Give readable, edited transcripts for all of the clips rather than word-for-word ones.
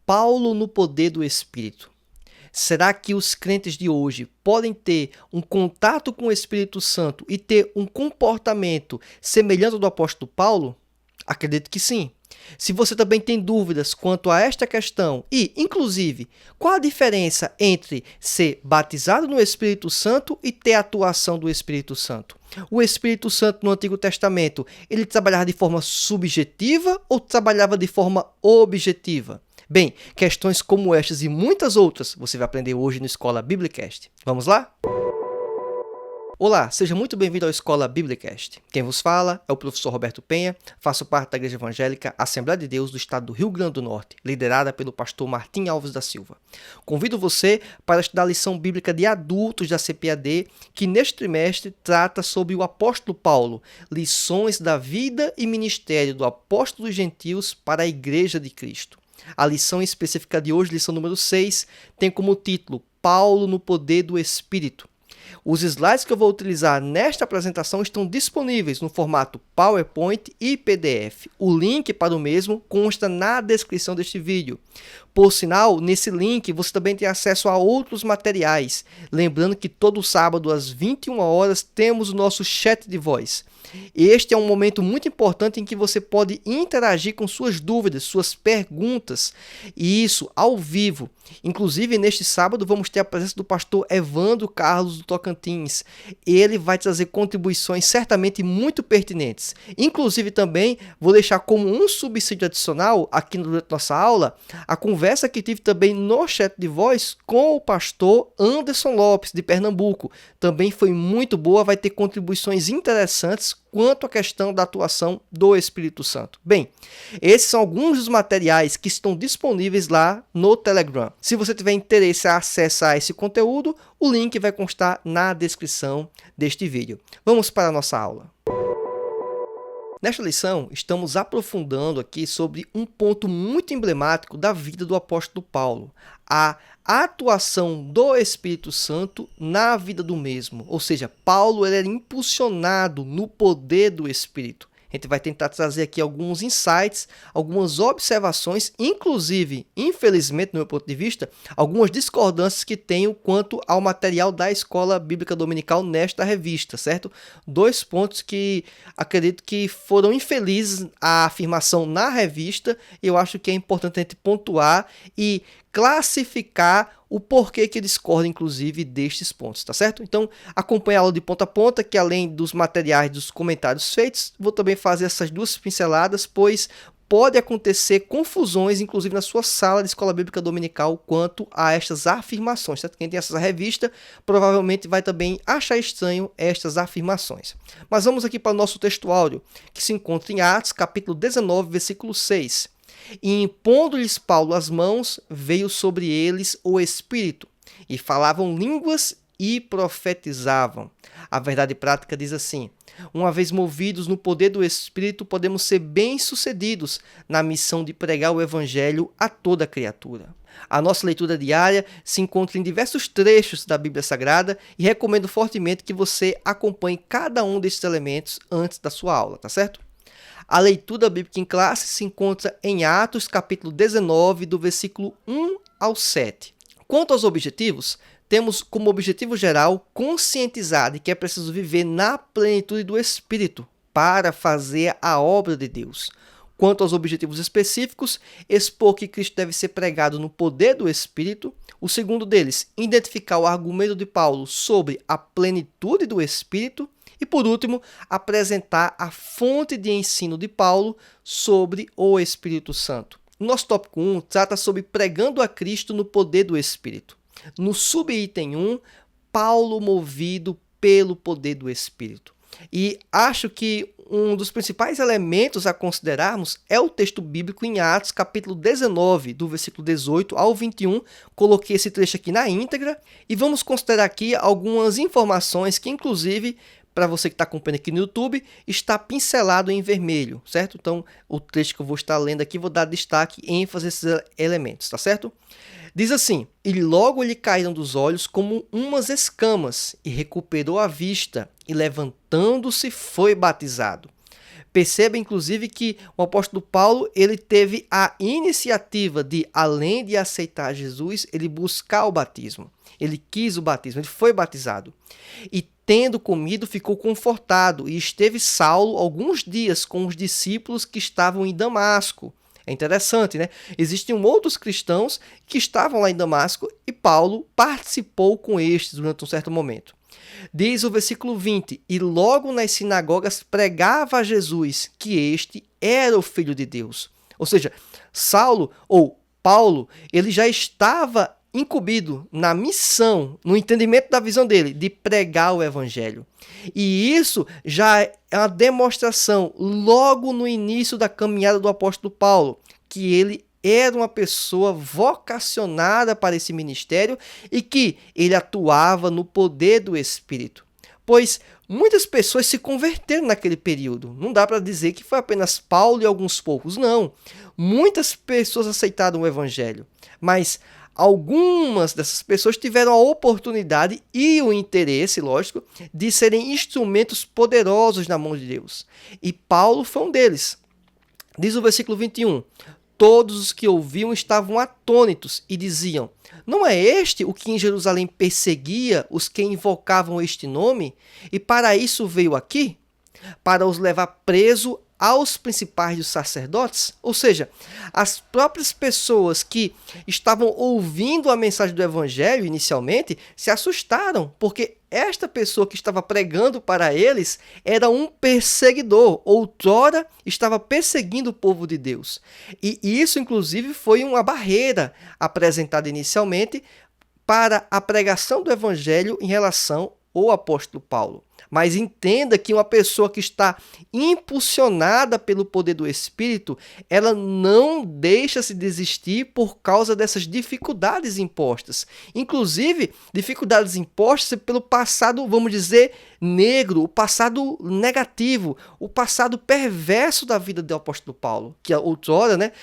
Paulo no poder do Espírito. Será que os crentes de hoje podem ter um contato com o Espírito Santo e ter um comportamento semelhante ao do apóstolo Paulo? Acredito que sim. Se você também tem dúvidas quanto a esta questão e, inclusive, qual a diferença entre ser batizado no Espírito Santo e ter a atuação do Espírito Santo? O Espírito Santo no Antigo Testamento, ele trabalhava de forma subjetiva ou trabalhava de forma objetiva? Bem, questões como estas e muitas outras você vai aprender hoje no Escola Biblicast. Vamos lá? Olá, seja muito bem-vindo ao Escola Biblicast. Quem vos fala é o professor Roberto Penha, faço parte da Igreja Evangélica Assembleia de Deus do estado do Rio Grande do Norte, liderada pelo pastor Martim Alves da Silva. Convido você para estudar a lição bíblica de adultos da CPAD, que neste trimestre trata sobre o apóstolo Paulo, lições da vida e ministério do apóstolo dos gentios para a Igreja de Cristo. A lição específica de hoje, lição número 6, tem como título Paulo no poder do Espírito. Os slides que eu vou utilizar nesta apresentação estão disponíveis no formato PowerPoint e PDF. O link para o mesmo consta na descrição deste vídeo. Por sinal, nesse link você também tem acesso a outros materiais. Lembrando que todo sábado às 21 horas temos o nosso chat de voz. Este é um momento muito importante em que você pode interagir com suas dúvidas, suas perguntas, e isso ao vivo. Inclusive, neste sábado, vamos ter a presença do pastor Evandro Carlos do Tocantins. Ele vai trazer contribuições certamente muito pertinentes. Inclusive, também vou deixar como um subsídio adicional, aqui durante nossa aula, a conversa que tive também no chat de voz com o pastor Anderson Lopes, de Pernambuco. Também foi muito boa, vai ter contribuições interessantes quanto à questão da atuação do Espírito Santo. Bem, esses são alguns dos materiais que estão disponíveis lá no Telegram. Se você tiver interesse em acessar esse conteúdo, o link vai constar na descrição deste vídeo. Vamos para a nossa aula. Nesta lição, estamos aprofundando aqui sobre um ponto muito emblemático da vida do apóstolo Paulo, a atuação do Espírito Santo na vida do mesmo. Ou seja, Paulo era impulsionado no poder do Espírito. A gente vai tentar trazer aqui alguns insights, algumas observações, inclusive, infelizmente, no meu ponto de vista, algumas discordâncias que tenho quanto ao material da Escola Bíblica Dominical nesta revista, certo? 2 pontos que acredito que foram infelizes a afirmação na revista, e eu acho que é importante a gente pontuar e classificar o porquê que discorda, inclusive, destes pontos, tá certo? Então, acompanhe a aula de ponta a ponta, que além dos materiais, dos comentários feitos, vou também fazer essas 2 pinceladas, pois pode acontecer confusões, inclusive na sua sala de escola bíblica dominical, quanto a estas afirmações, certo? Quem tem essa revista provavelmente vai também achar estranho estas afirmações. Mas vamos aqui para o nosso texto áudio, que se encontra em Atos, capítulo 19, versículo 6. E impondo-lhes Paulo as mãos, veio sobre eles o Espírito, e falavam línguas e profetizavam. A verdade prática diz assim: uma vez movidos no poder do Espírito, podemos ser bem-sucedidos na missão de pregar o Evangelho a toda criatura. A nossa leitura diária se encontra em diversos trechos da Bíblia Sagrada e recomendo fortemente que você acompanhe cada um desses elementos antes da sua aula, tá certo? A leitura bíblica em classe se encontra em Atos, capítulo 19, do versículo 1 ao 7. Quanto aos objetivos, temos como objetivo geral conscientizar de que é preciso viver na plenitude do Espírito para fazer a obra de Deus. Quanto aos objetivos específicos, expor que Cristo deve ser pregado no poder do Espírito. O segundo deles, identificar o argumento de Paulo sobre a plenitude do Espírito. E, por último, apresentar a fonte de ensino de Paulo sobre o Espírito Santo. O nosso tópico 1 trata sobre pregando a Cristo no poder do Espírito. No subitem 1, Paulo movido pelo poder do Espírito. E acho que um dos principais elementos a considerarmos é o texto bíblico em Atos, capítulo 19, do versículo 18 ao 21. Coloquei esse trecho aqui na íntegra e vamos considerar aqui algumas informações que, inclusive, para você que está acompanhando aqui no YouTube, está pincelado em vermelho, certo? Então, o trecho que eu vou estar lendo aqui, vou dar destaque e ênfase a esses elementos, tá certo? Diz assim: e logo lhe caíram dos olhos como umas escamas, e recuperou a vista, e levantando-se foi batizado. Perceba, inclusive, que o apóstolo Paulo ele teve a iniciativa de, além de aceitar Jesus, ele buscar o batismo. Ele quis o batismo, ele foi batizado. E tendo comido, ficou confortado, e esteve Saulo alguns dias com os discípulos que estavam em Damasco. É interessante, né? Existiam outros cristãos que estavam lá em Damasco e Paulo participou com estes durante um certo momento. Diz o versículo 20, e logo nas sinagogas pregava a Jesus que este era o Filho de Deus. Ou seja, Saulo, ou Paulo, ele já estava incumbido na missão, no entendimento da visão dele, de pregar o evangelho. E isso já é uma demonstração logo no início da caminhada do apóstolo Paulo, que ele era uma pessoa vocacionada para esse ministério e que ele atuava no poder do Espírito. Pois muitas pessoas se converteram naquele período. Não dá para dizer que foi apenas Paulo e alguns poucos, não. Muitas pessoas aceitaram o evangelho, mas algumas dessas pessoas tiveram a oportunidade e o interesse, lógico, de serem instrumentos poderosos na mão de Deus. E Paulo foi um deles. Diz o versículo 21, todos os que ouviam estavam atônitos e diziam, não é este o que em Jerusalém perseguia os que invocavam este nome? E para isso veio aqui? Para os levar preso aos principais dos sacerdotes? Ou seja, as próprias pessoas que estavam ouvindo a mensagem do evangelho inicialmente se assustaram, porque esta pessoa que estava pregando para eles era um perseguidor, outrora estava perseguindo o povo de Deus. E isso, inclusive, foi uma barreira apresentada inicialmente para a pregação do evangelho em relação ao apóstolo Paulo. Mas entenda que uma pessoa que está impulsionada pelo poder do Espírito, ela não deixa se desistir por causa dessas dificuldades impostas. Inclusive, dificuldades impostas pelo passado, vamos dizer, negro, o passado negativo, o passado perverso da vida do apóstolo Paulo, que outrora, né,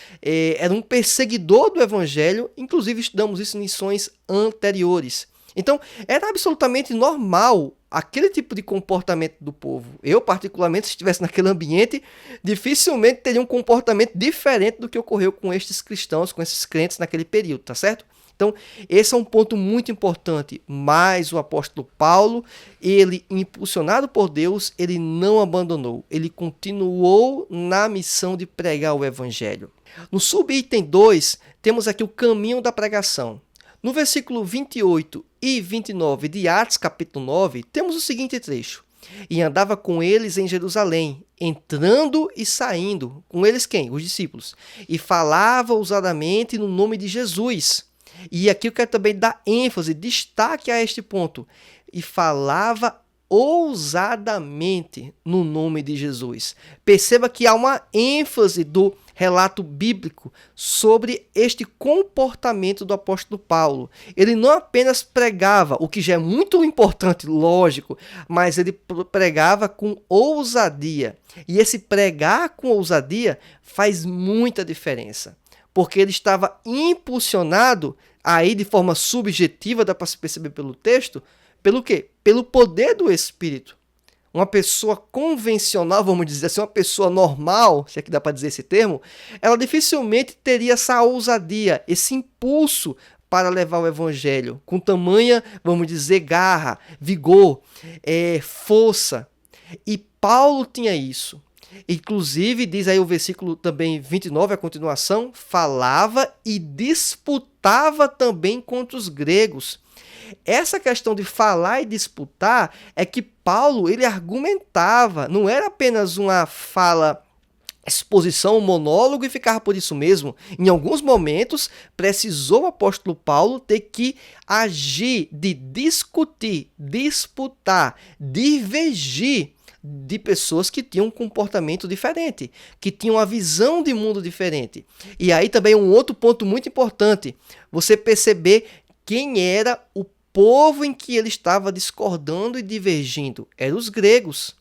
era um perseguidor do evangelho, inclusive estudamos isso em lições anteriores. Então, era absolutamente normal aquele tipo de comportamento do povo. Eu, particularmente, se estivesse naquele ambiente, dificilmente teria um comportamento diferente do que ocorreu com estes cristãos, com esses crentes naquele período, tá certo? Então, esse é um ponto muito importante. Mas o apóstolo Paulo, ele, impulsionado por Deus, ele não abandonou. Ele continuou na missão de pregar o evangelho. No subitem 2, temos aqui o caminho da pregação. No versículo 28 e 29 de Atos, capítulo 9, temos o seguinte trecho. E andava com eles em Jerusalém, entrando e saindo. Com eles quem? Os discípulos. E falava ousadamente no nome de Jesus. E aqui eu quero também dar ênfase, destaque a este ponto. E falava ousadamente no nome de Jesus. Perceba que há uma ênfase do relato bíblico sobre este comportamento do apóstolo Paulo. Ele não apenas pregava, o que já é muito importante, lógico, mas ele pregava com ousadia. E esse pregar com ousadia faz muita diferença, porque ele estava impulsionado, aí de forma subjetiva, dá para se perceber pelo texto, pelo quê? Pelo poder do Espírito. Uma pessoa convencional, vamos dizer assim, uma pessoa normal, se é que dá para dizer esse termo, ela dificilmente teria essa ousadia, esse impulso para levar o evangelho com tamanha, vamos dizer, garra, vigor, força. E Paulo tinha isso. Inclusive, diz aí o versículo também 29, a continuação, falava e disputava também contra os gregos. Essa questão de falar e disputar é que Paulo, ele argumentava, não era apenas uma fala, exposição, um monólogo e ficava por isso mesmo. Em alguns momentos, precisou o apóstolo Paulo ter que agir, de discutir, disputar, divergir de pessoas que tinham um comportamento diferente, que tinham uma visão de mundo diferente. E aí também um outro ponto muito importante, você perceber quem era o povo em que ele estava discordando e divergindo. Eram os gregos.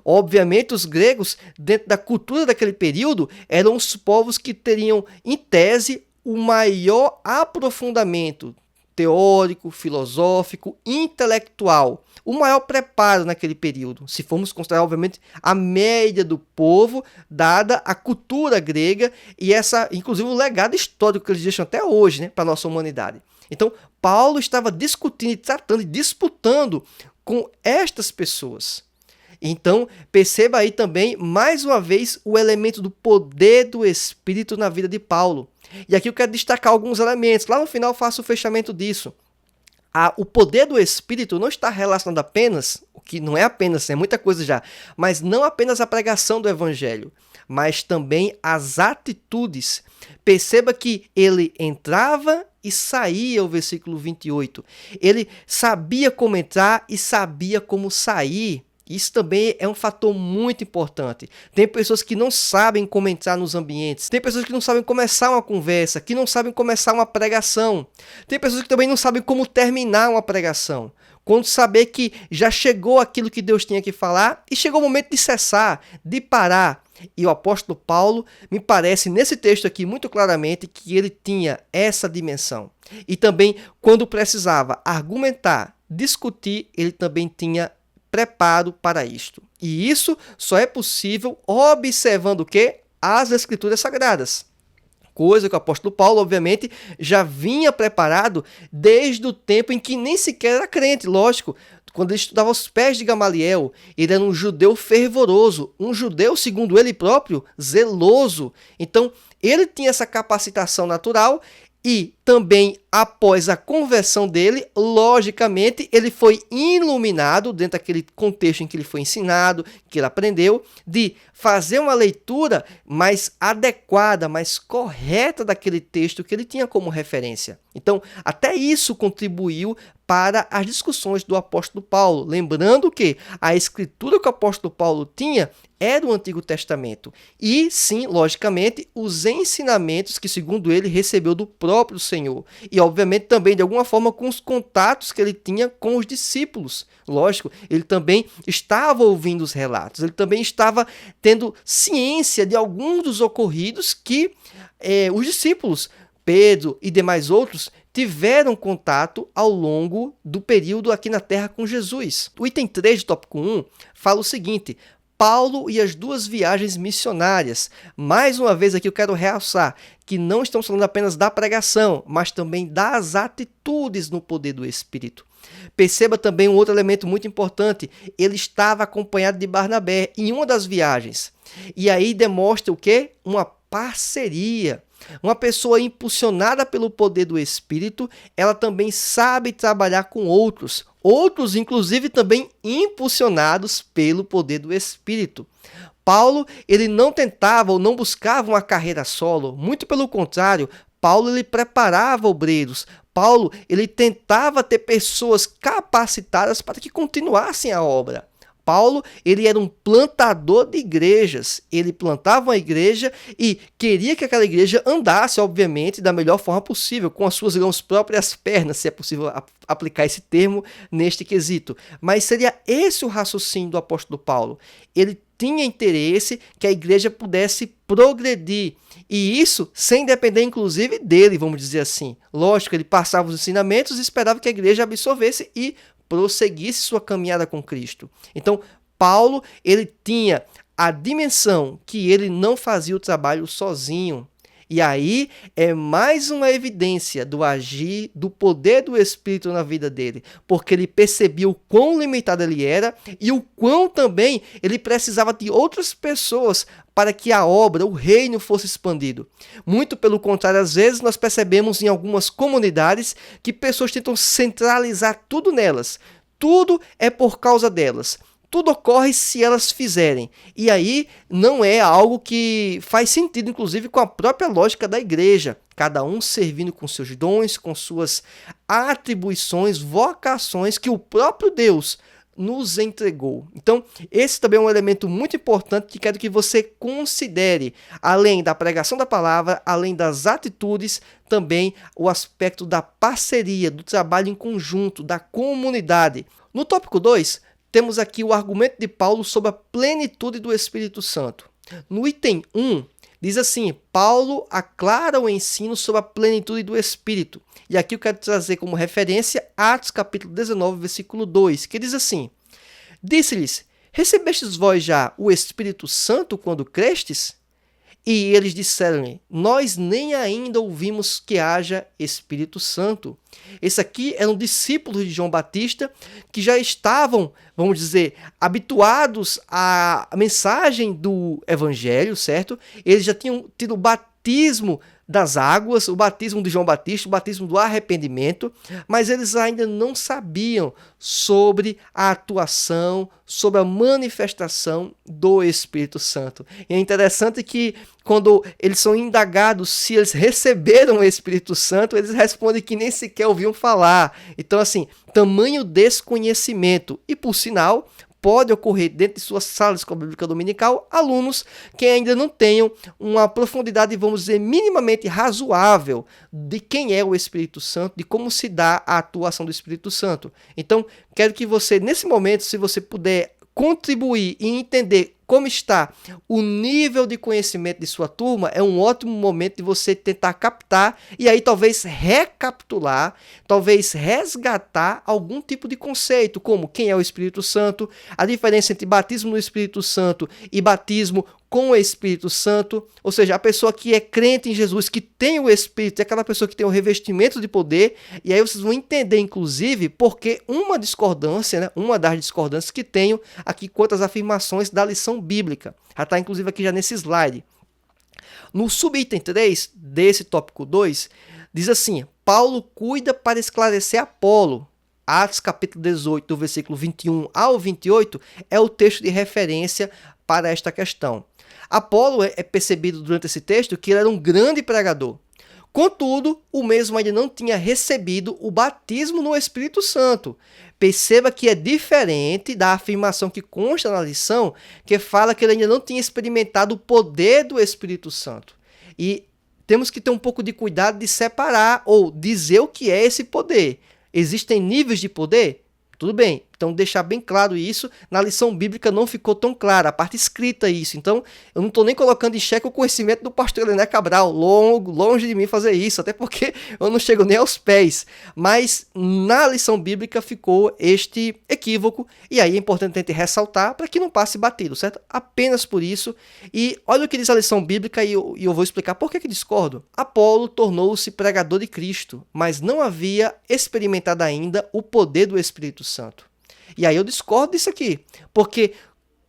Obviamente, os gregos, dentro da cultura daquele período, eram os povos que teriam, em tese, o maior aprofundamento, teórico, filosófico, intelectual. O maior preparo naquele período, se formos considerar, obviamente, a média do povo, dada a cultura grega e inclusive o legado histórico que eles deixam até hoje, né, para a nossa humanidade. Então, Paulo estava discutindo, tratando e disputando com estas pessoas. Então, perceba aí também, mais uma vez, o elemento do poder do Espírito na vida de Paulo. E aqui eu quero destacar alguns elementos. Lá no final eu faço o fechamento disso. O poder do Espírito não está relacionado apenas, o que não é apenas, é muita coisa já, mas não apenas a pregação do Evangelho, mas também as atitudes. Perceba que ele entrava e saía, o versículo 28. Ele sabia como entrar e sabia como sair. Isso também é um fator muito importante. Tem pessoas que não sabem como entrar nos ambientes. Tem pessoas que não sabem começar uma conversa, que não sabem começar uma pregação. Tem pessoas que também não sabem como terminar uma pregação. Quando saber que já chegou aquilo que Deus tinha que falar e chegou o momento de cessar, de parar. E o apóstolo Paulo, me parece nesse texto aqui muito claramente que ele tinha essa dimensão. E também, quando precisava argumentar, discutir, ele também tinha preparo para isto. E isso só é possível observando o quê? As Escrituras Sagradas. Coisa que o apóstolo Paulo, obviamente, já vinha preparado desde o tempo em que nem sequer era crente, lógico. Quando ele estudava aos pés de Gamaliel, ele era um judeu fervoroso, um judeu, segundo ele próprio, zeloso. Então, ele tinha essa capacitação natural. E também, após a conversão dele, logicamente, ele foi iluminado dentro daquele contexto em que ele foi ensinado, que ele aprendeu, de fazer uma leitura mais adequada, mais correta daquele texto que ele tinha como referência. Então, até isso contribuiu para as discussões do apóstolo Paulo. Lembrando que a escritura que o apóstolo Paulo tinha era o Antigo Testamento. E, sim, logicamente, os ensinamentos que, segundo ele, recebeu do próprio Senhor. E, obviamente, também, de alguma forma, com os contatos que ele tinha com os discípulos. Lógico, ele também estava ouvindo os relatos. Ele também estava tendo ciência de alguns dos ocorridos que os discípulos, Pedro e demais outros, tiveram contato ao longo do período aqui na Terra com Jesus. O item 3 do tópico 1 fala o seguinte: Paulo e as 2 viagens missionárias. Mais uma vez aqui eu quero realçar que não estamos falando apenas da pregação, mas também das atitudes no poder do Espírito. Perceba também um outro elemento muito importante. Ele estava acompanhado de Barnabé em uma das viagens. E aí demonstra o quê? Uma parceria. Uma pessoa impulsionada pelo poder do Espírito, ela também sabe trabalhar com outros. Outros, inclusive, também impulsionados pelo poder do Espírito. Paulo, ele não tentava ou não buscava uma carreira solo. Muito pelo contrário, Paulo, ele preparava obreiros. Paulo, ele tentava ter pessoas capacitadas para que continuassem a obra. Paulo, ele era um plantador de igrejas. Ele plantava uma igreja e queria que aquela igreja andasse, obviamente, da melhor forma possível, com as suas próprias pernas, se é possível aplicar esse termo neste quesito. Mas seria esse o raciocínio do apóstolo Paulo. Ele tinha interesse que a igreja pudesse progredir. E isso sem depender, inclusive, dele, vamos dizer assim. Lógico, ele passava os ensinamentos e esperava que a igreja absorvesse e prosseguisse sua caminhada com Cristo. Então, Paulo, ele tinha a dimensão que ele não fazia o trabalho sozinho. E aí é mais uma evidência do agir, do poder do Espírito na vida dele, porque ele percebia o quão limitado ele era e o quão também ele precisava de outras pessoas para que a obra, o reino fosse expandido. Muito pelo contrário, às vezes nós percebemos em algumas comunidades que pessoas tentam centralizar tudo nelas. Tudo é por causa delas. Tudo ocorre se elas fizerem. E aí não é algo que faz sentido, inclusive, com a própria lógica da igreja. Cada um servindo com seus dons, com suas atribuições, vocações que o próprio Deus nos entregou. Então, esse também é um elemento muito importante que quero que você considere. Além da pregação da palavra, além das atitudes, também o aspecto da parceria, do trabalho em conjunto, da comunidade. No tópico 2, temos aqui o argumento de Paulo sobre a plenitude do Espírito Santo. No item 1, Diz assim: Paulo aclara o ensino sobre a plenitude do Espírito. E aqui eu quero trazer como referência Atos capítulo 19, versículo 2, que diz assim: Disse-lhes: Recebestes vós já o Espírito Santo quando crestes? E eles disseram-lhe: Nós nem ainda ouvimos que haja Espírito Santo. Esse aqui eram discípulos de João Batista que já estavam, vamos dizer, habituados à mensagem do Evangelho, certo? Eles já tinham tido o batismo das águas, o batismo de João Batista, o batismo do arrependimento, mas eles ainda não sabiam sobre a atuação, sobre a manifestação do Espírito Santo. E é interessante que quando eles são indagados se eles receberam o Espírito Santo, eles respondem que nem sequer ouviam falar. Então, assim, tamanho desconhecimento. E, por sinal, pode ocorrer dentro de suas salas de escola bíblica dominical alunos que ainda não tenham uma profundidade, vamos dizer, minimamente razoável de quem é o Espírito Santo, de como se dá a atuação do Espírito Santo. Então, quero que você, nesse momento, se você puder contribuir e entender como está o nível de conhecimento de sua turma, é um ótimo momento de você tentar captar e aí talvez recapitular, talvez resgatar algum tipo de conceito, como quem é o Espírito Santo, a diferença entre batismo no Espírito Santo e batismo com o Espírito Santo, ou seja, a pessoa que é crente em Jesus, que tem o Espírito, é aquela pessoa que tem o revestimento de poder, e aí vocês vão entender, inclusive, porque uma discordância, né, uma das discordâncias que tenho aqui quanto às afirmações da lição bíblica. Já está, inclusive, aqui já nesse slide. No subitem 3 desse tópico 2, diz assim: Paulo cuida para esclarecer Apolo. Atos capítulo 18, do versículo 21 ao 28, é o texto de referência para esta questão. Apolo é percebido durante esse texto que ele era um grande pregador. Contudo, o mesmo ainda não tinha recebido o batismo no Espírito Santo. Perceba que é diferente da afirmação que consta na lição, que fala que ele ainda não tinha experimentado o poder do Espírito Santo. E temos que ter um pouco de cuidado de separar ou dizer o que é esse poder. Existem níveis de poder? Tudo bem, então deixar bem claro isso, na lição bíblica não ficou tão clara, a parte escrita é isso, então eu não estou nem colocando em xeque o conhecimento do pastor Lené Cabral, longe de mim fazer isso, até porque eu não chego nem aos pés, mas na lição bíblica ficou este equívoco, e aí é importante a gente ressaltar para que não passe batido, certo? Apenas por isso, e olha o que diz a lição bíblica e eu vou explicar por que discordo. Apolo tornou-se pregador de Cristo, mas não havia experimentado ainda o poder do Espírito Santo. E aí eu discordo disso aqui, porque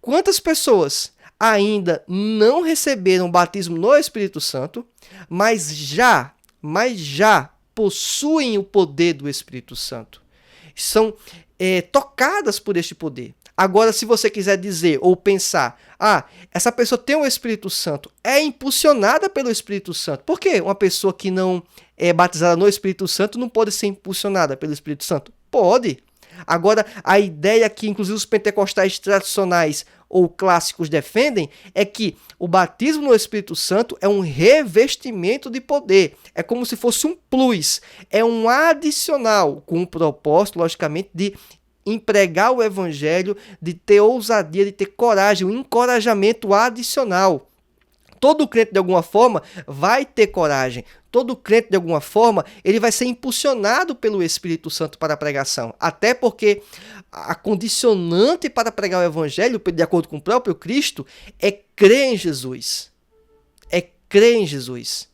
quantas pessoas ainda não receberam o batismo no Espírito Santo, mas já possuem o poder do Espírito Santo. São tocadas por este poder. Agora, se você quiser dizer ou pensar, essa pessoa tem o Espírito Santo, é impulsionada pelo Espírito Santo. Por que uma pessoa que não é batizada no Espírito Santo não pode ser impulsionada pelo Espírito Santo? Pode. Agora, a ideia que inclusive os pentecostais tradicionais ou clássicos defendem é que o batismo no Espírito Santo é um revestimento de poder. É como se fosse um plus, é um adicional, com o propósito, logicamente, de empregar o evangelho, de ter ousadia, de ter coragem, um encorajamento adicional. Todo crente, de alguma forma, vai ter coragem. Todo crente, de alguma forma, ele vai ser impulsionado pelo Espírito Santo para a pregação. Até porque a condicionante para pregar o Evangelho, de acordo com o próprio Cristo, é crer em Jesus. É crer em Jesus.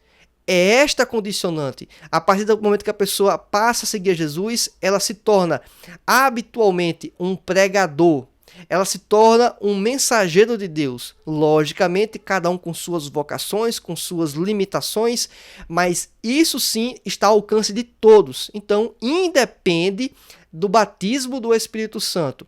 É esta condicionante. A partir do momento que a pessoa passa a seguir Jesus, ela se torna habitualmente um pregador. Ela se torna um mensageiro de Deus. Logicamente, cada um com suas vocações, com suas limitações, mas isso sim está ao alcance de todos. Então, independe do batismo do Espírito Santo.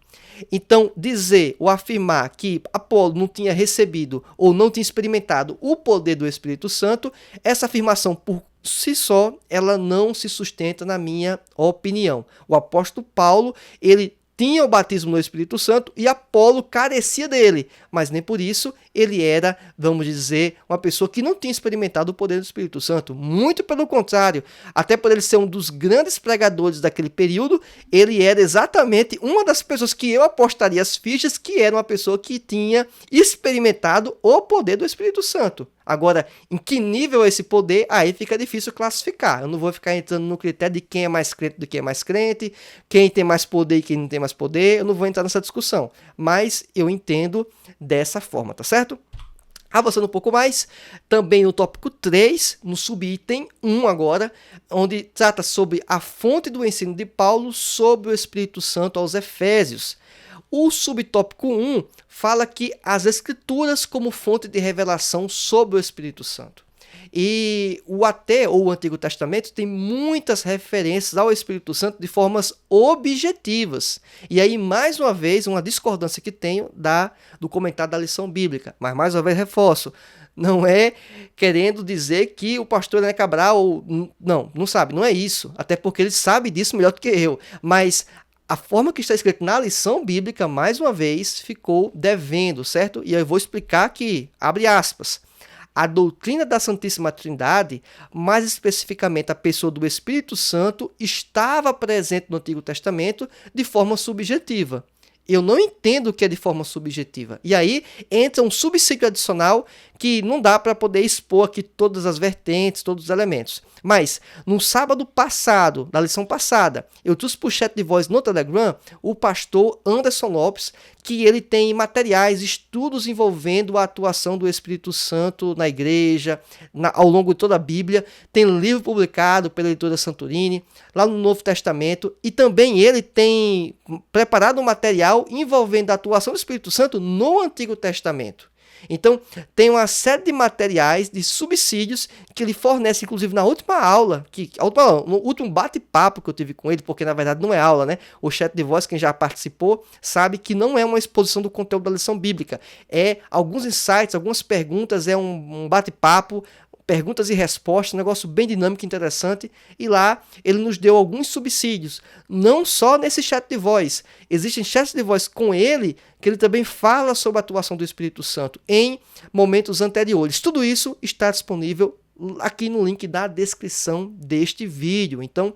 Então, dizer ou afirmar que Apolo não tinha recebido ou não tinha experimentado o poder do Espírito Santo, essa afirmação por si só, ela não se sustenta na minha opinião. O apóstolo Paulo, ele tinha o batismo no Espírito Santo e Apolo carecia dele, mas nem por isso ele era, vamos dizer, uma pessoa que não tinha experimentado o poder do Espírito Santo. Muito pelo contrário, até por ele ser um dos grandes pregadores daquele período, ele era exatamente uma das pessoas que eu apostaria as fichas que era uma pessoa que tinha experimentado o poder do Espírito Santo. Agora, em que nível é esse poder, aí fica difícil classificar. Eu não vou ficar entrando no critério de quem é mais crente do que é mais crente, quem tem mais poder e quem não tem mais poder, eu não vou entrar nessa discussão. Mas eu entendo dessa forma, tá certo? Avançando um pouco mais, também no tópico 3, no subitem 1 agora, onde trata sobre a fonte do ensino de Paulo sobre o Espírito Santo aos Efésios. O subtópico 1 fala que as Escrituras como fonte de revelação sobre o Espírito Santo. E o Antigo Testamento tem muitas referências ao Espírito Santo de formas objetivas. E aí, mais uma vez, uma discordância que tenho do comentário da lição bíblica. Mas, mais uma vez, reforço. Não é querendo dizer que o pastor René Cabral... Não sabe, não é isso. Até porque ele sabe disso melhor do que eu. Mas a forma que está escrito na lição bíblica, mais uma vez, ficou devendo, certo? E eu vou explicar aqui, abre aspas. A doutrina da Santíssima Trindade, mais especificamente a pessoa do Espírito Santo, estava presente no Antigo Testamento de forma subjetiva. Eu não entendo o que é de forma subjetiva. E aí entra um subsídio adicional que não dá para poder expor aqui todas as vertentes, todos os elementos. Mas, no sábado passado, na lição passada, eu trouxe para o chat de voz no Telegram o pastor Anderson Lopes, que ele tem materiais, estudos envolvendo a atuação do Espírito Santo na igreja, ao longo de toda a Bíblia. Tem livro publicado pela editora Santorini, lá no Novo Testamento, e também ele tem preparado um material envolvendo a atuação do Espírito Santo no Antigo Testamento. Então, tem uma série de materiais, de subsídios, que ele fornece, inclusive, na última aula, no último bate-papo que eu tive com ele, porque, na verdade, não é aula, né? O chat de voz, quem já participou, sabe que não é uma exposição do conteúdo da lição bíblica. É alguns insights, algumas perguntas, é um bate-papo, perguntas e respostas, um negócio bem dinâmico e interessante, e lá ele nos deu alguns subsídios, não só nesse chat de voz, existem chats de voz com ele, que ele também fala sobre a atuação do Espírito Santo em momentos anteriores. Tudo isso está disponível aqui no link da descrição deste vídeo, então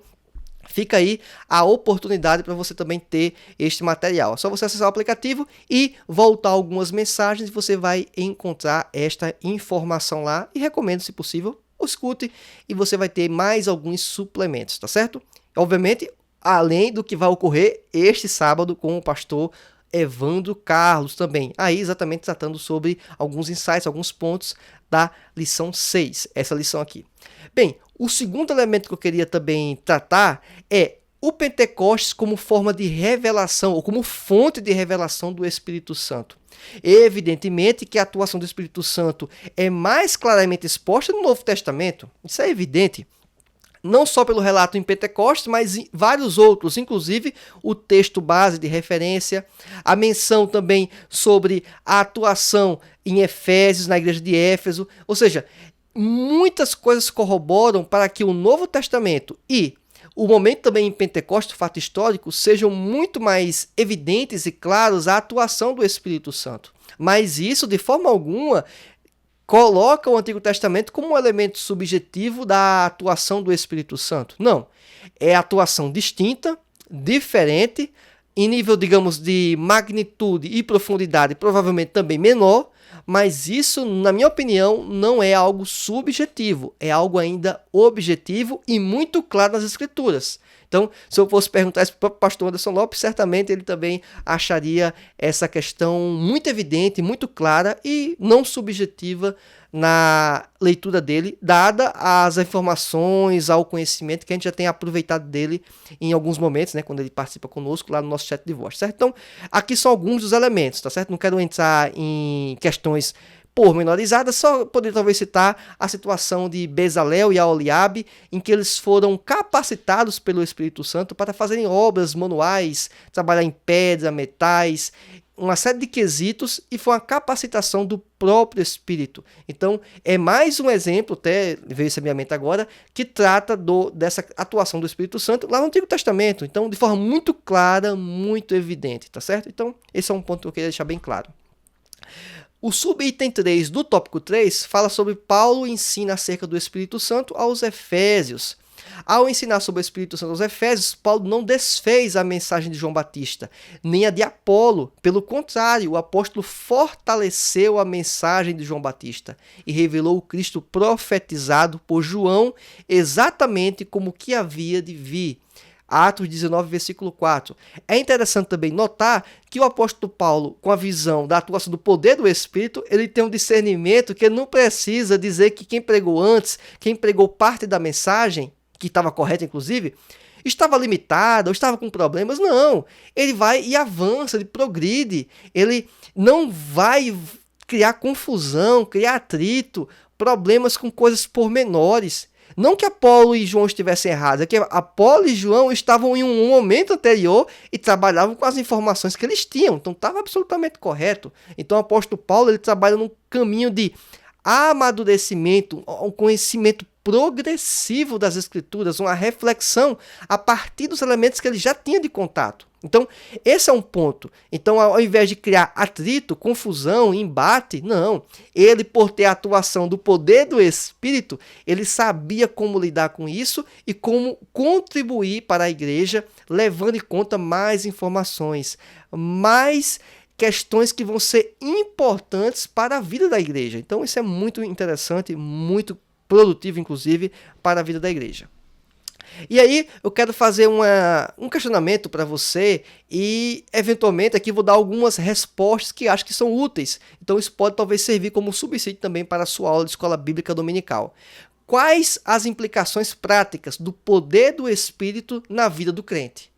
fica aí a oportunidade para você também ter este material. É só você acessar o aplicativo e voltar algumas mensagens e você vai encontrar esta informação lá. E recomendo, se possível, escute e você vai ter mais alguns suplementos, tá certo? Obviamente, além do que vai ocorrer este sábado com o pastor Evandro Carlos também. Aí exatamente tratando sobre alguns insights, alguns pontos da lição 6, essa lição aqui. Bem, o segundo elemento que eu queria também tratar é o Pentecostes como forma de revelação, ou como fonte de revelação do Espírito Santo. Evidentemente que a atuação do Espírito Santo é mais claramente exposta no Novo Testamento, isso é evidente. Não só pelo relato em Pentecostes, mas em vários outros, inclusive o texto base de referência, a menção também sobre a atuação em Efésios, na igreja de Éfeso, ou seja, muitas coisas corroboram para que o Novo Testamento e o momento também em Pentecostes, o fato histórico, sejam muito mais evidentes e claros a atuação do Espírito Santo. Mas isso, de forma alguma, coloca o Antigo Testamento como um elemento subjetivo da atuação do Espírito Santo. Não. É atuação distinta, diferente, em nível, digamos, de magnitude e profundidade, provavelmente também menor, mas isso, na minha opinião, não é algo subjetivo, é algo ainda objetivo e muito claro nas Escrituras. Então, se eu fosse perguntar isso para o pastor Anderson Lopes, certamente ele também acharia essa questão muito evidente, muito clara e não subjetiva na leitura dele, dada as informações, ao conhecimento que a gente já tem aproveitado dele em alguns momentos, né, quando ele participa conosco lá no nosso chat de voz, certo? Então, aqui são alguns dos elementos, tá certo? Não quero entrar em questões pormenorizadas, só poderia talvez citar a situação de Bezalel e Aholiabe, em que eles foram capacitados pelo Espírito Santo para fazerem obras manuais, trabalhar em pedra, metais, uma série de quesitos, e foi uma capacitação do próprio Espírito. Então, é mais um exemplo, até veio isso à minha mente agora, que trata dessa atuação do Espírito Santo lá no Antigo Testamento. Então, de forma muito clara, muito evidente, tá certo? Então, esse é um ponto que eu queria deixar bem claro. O subitem 3 do tópico 3 fala sobre Paulo ensina acerca do Espírito Santo aos Efésios. Ao ensinar sobre o Espírito Santo aos Efésios, Paulo não desfez a mensagem de João Batista, nem a de Apolo. Pelo contrário, o apóstolo fortaleceu a mensagem de João Batista e revelou o Cristo profetizado por João exatamente como que havia de vir. Atos 19, versículo 4. É interessante também notar que o apóstolo Paulo, com a visão da atuação do poder do Espírito, ele tem um discernimento que ele não precisa dizer que quem pregou antes, quem pregou parte da mensagem, que estava correta inclusive, estava limitada ou estava com problemas. Não, ele vai e avança, ele progride, ele não vai criar confusão, criar atrito, problemas com coisas pormenores. Não que Apolo e João estivessem errados, é que Apolo e João estavam em um momento anterior e trabalhavam com as informações que eles tinham, então estava absolutamente correto. Então o apóstolo Paulo ele trabalha num caminho de amadurecimento, um conhecimento progressivo das Escrituras, uma reflexão a partir dos elementos que ele já tinha de contato. Então, esse é um ponto. Então, ao invés de criar atrito, confusão, embate, não. Ele, por ter a atuação do poder do Espírito, ele sabia como lidar com isso e como contribuir para a igreja, levando em conta mais informações, mais questões que vão ser importantes para a vida da igreja. Então, isso é muito interessante, muito produtivo, inclusive, para a vida da igreja. E aí, eu quero fazer um questionamento para você e, eventualmente, aqui vou dar algumas respostas que acho que são úteis. Então, isso pode talvez servir como subsídio também para a sua aula de escola bíblica dominical. Quais as implicações práticas do poder do Espírito na vida do crente?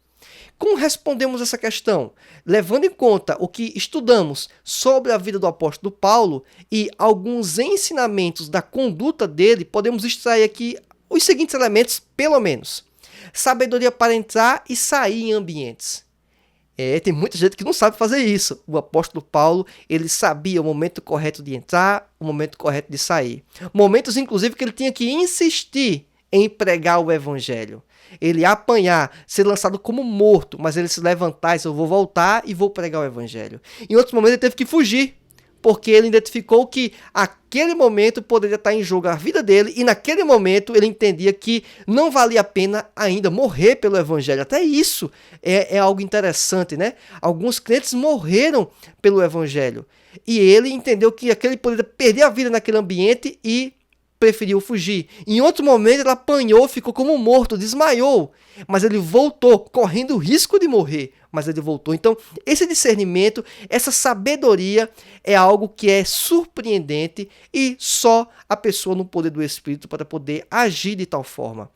Como respondemos essa questão? Levando em conta o que estudamos sobre a vida do apóstolo Paulo e alguns ensinamentos da conduta dele, podemos extrair aqui os seguintes elementos, pelo menos. Sabedoria para entrar e sair em ambientes. Tem muita gente que não sabe fazer isso. O apóstolo Paulo, ele sabia o momento correto de entrar, o momento correto de sair. Momentos, inclusive, que ele tinha que insistir em pregar o evangelho. Ele apanhar, ser lançado como morto, mas ele se levantar e dizer, eu vou voltar e vou pregar o evangelho. Em outros momentos ele teve que fugir, porque ele identificou que aquele momento poderia estar em jogo a vida dele, e naquele momento ele entendia que não valia a pena ainda morrer pelo evangelho. Até isso é algo interessante, né? Alguns crentes morreram pelo evangelho, e ele entendeu que aquele poderia perder a vida naquele ambiente e preferiu fugir. Em outro momento ele apanhou, ficou como morto, desmaiou, mas ele voltou, correndo o risco de morrer, mas ele voltou. Então, esse discernimento, essa sabedoria é algo que é surpreendente e só a pessoa no poder do Espírito para poder agir de tal forma.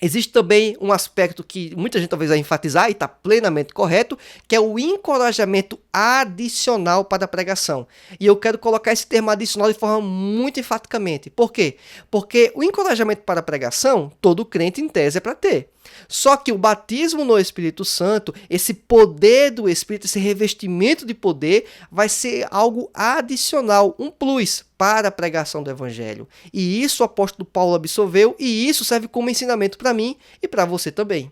Existe também um aspecto que muita gente talvez vai enfatizar e está plenamente correto, que é o encorajamento adicional para a pregação. E eu quero colocar esse termo adicional de forma muito enfaticamente. Por quê? Porque o encorajamento para a pregação, todo crente em tese é para ter. Só que o batismo no Espírito Santo, esse poder do Espírito, esse revestimento de poder, vai ser algo adicional, um plus para a pregação do Evangelho. E isso o apóstolo Paulo absorveu e isso serve como ensinamento para mim e para você também.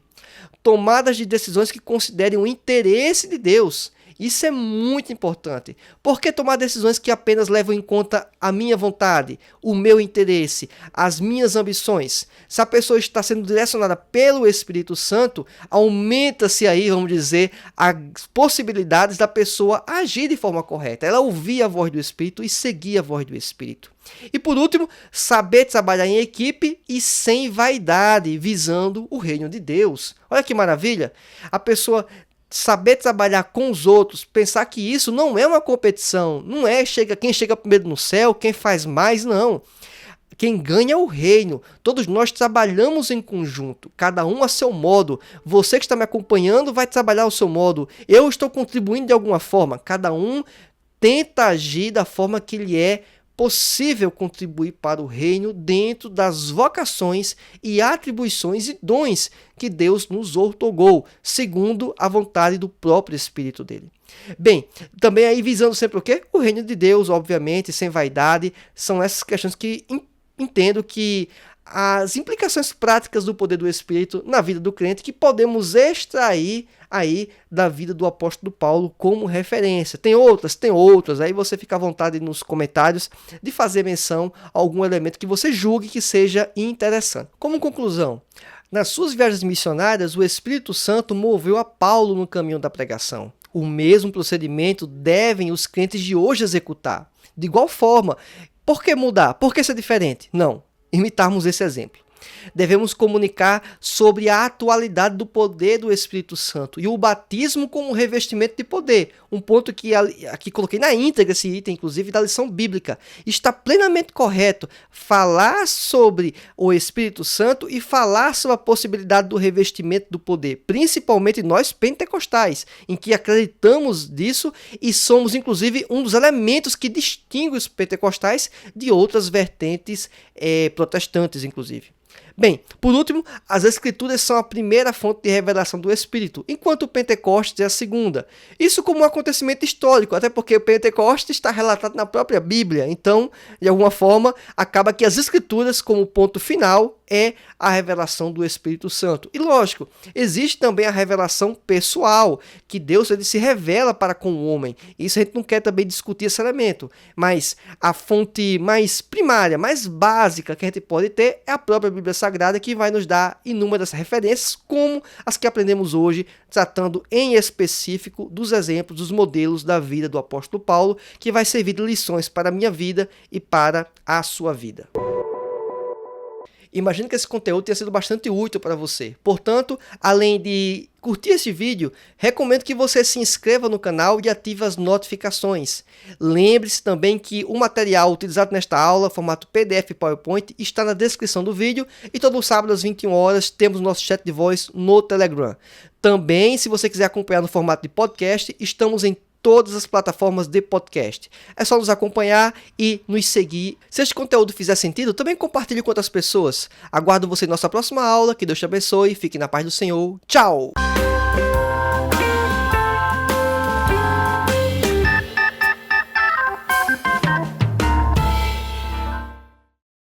Tomadas de decisões que considerem o interesse de Deus. Isso é muito importante. Por que tomar decisões que apenas levam em conta a minha vontade, o meu interesse, as minhas ambições? Se a pessoa está sendo direcionada pelo Espírito Santo, aumenta-se aí, vamos dizer, as possibilidades da pessoa agir de forma correta. Ela ouvir a voz do Espírito e seguir a voz do Espírito. E por último, saber trabalhar em equipe e sem vaidade, visando o reino de Deus. Olha que maravilha! A pessoa saber trabalhar com os outros, pensar que isso não é uma competição, não é quem chega primeiro no céu, quem faz mais, não. Quem ganha é o reino. Todos nós trabalhamos em conjunto, cada um a seu modo. Você que está me acompanhando vai trabalhar ao seu modo. Eu estou contribuindo de alguma forma. Cada um tenta agir da forma que lhe é possível contribuir para o reino dentro das vocações e atribuições e dons que Deus nos outorgou, segundo a vontade do próprio Espírito dele. Bem, também aí visando sempre o quê? O reino de Deus, obviamente, sem vaidade, são essas questões que entendo que as implicações práticas do poder do Espírito na vida do crente que podemos extrair aí da vida do apóstolo Paulo como referência. Tem outras, aí você fica à vontade nos comentários de fazer menção a algum elemento que você julgue que seja interessante. Como conclusão, nas suas viagens missionárias, o Espírito Santo moveu a Paulo no caminho da pregação. O mesmo procedimento devem os crentes de hoje executar. De igual forma, por que mudar? Por que ser diferente? Não. Imitarmos esse exemplo. Devemos comunicar sobre a atualidade do poder do Espírito Santo e o batismo como revestimento de poder. Um ponto que aqui coloquei na íntegra, esse item, inclusive, da lição bíblica. Está plenamente correto falar sobre o Espírito Santo e falar sobre a possibilidade do revestimento do poder, principalmente nós pentecostais, em que acreditamos disso e somos, inclusive, um dos elementos que distingue os pentecostais de outras vertentes protestantes, inclusive. Bem, por último, as Escrituras são a primeira fonte de revelação do Espírito, enquanto o Pentecostes é a segunda. Isso como um acontecimento histórico, até porque o Pentecostes está relatado na própria Bíblia. Então, de alguma forma, acaba que as Escrituras, como ponto final, é a revelação do Espírito Santo. E lógico, existe também a revelação pessoal, que Deus ele se revela para com o homem. Isso a gente não quer também discutir esse elemento, mas a fonte mais primária, mais básica que a gente pode ter é a própria Bíblia Sagrada, que vai nos dar inúmeras referências, como as que aprendemos hoje, tratando em específico dos exemplos, dos modelos da vida do apóstolo Paulo, que vai servir de lições para a minha vida e para a sua vida. Imagino que esse conteúdo tenha sido bastante útil para você. Portanto, além de curtir esse vídeo, recomendo que você se inscreva no canal e ative as notificações. Lembre-se também que o material utilizado nesta aula, formato PDF e PowerPoint, está na descrição do vídeo e todo sábado às 21 horas temos nosso chat de voz no Telegram. Também, se você quiser acompanhar no formato de podcast, estamos em todas as plataformas de podcast. É só nos acompanhar e nos seguir. Se este conteúdo fizer sentido, também compartilhe com outras pessoas. Aguardo você em nossa próxima aula. Que Deus te abençoe. Fique na paz do Senhor. Tchau!